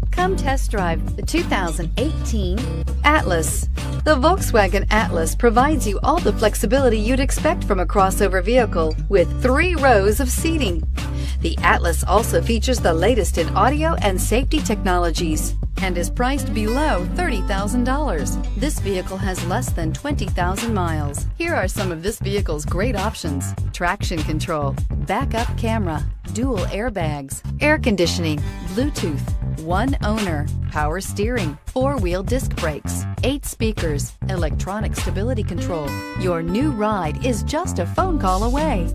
Come test drive the 2018 Atlas. The Volkswagen Atlas provides you all the flexibility you'd expect from a crossover vehicle with 3 rows of seating. The Atlas also features the latest in audio and safety technologies and is priced below $30,000. This vehicle has less than 20,000 miles. Here are some of this vehicle's great options: traction control, backup camera, dual airbags, air conditioning, Bluetooth, one owner, power steering, 4-wheel disc brakes, 8 speakers, electronic stability control. Your new ride is just a phone call away.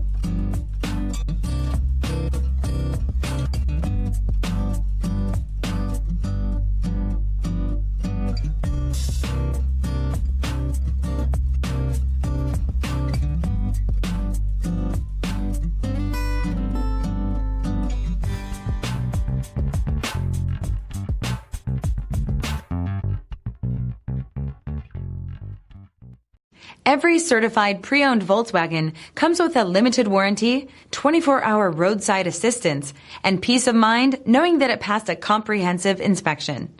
Every certified pre-owned Volkswagen comes with a limited warranty, 24-hour roadside assistance, and peace of mind knowing that it passed a comprehensive inspection.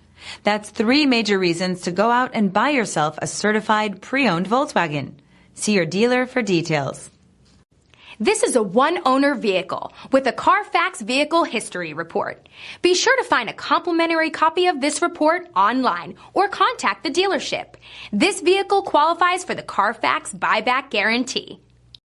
That's 3 major reasons to go out and buy yourself a certified pre-owned Volkswagen. See your dealer for details. This is a one-owner vehicle with a CARFAX Vehicle History Report. Be sure to find a complimentary copy of this report online or contact the dealership. This vehicle qualifies for the CARFAX Buyback Guarantee.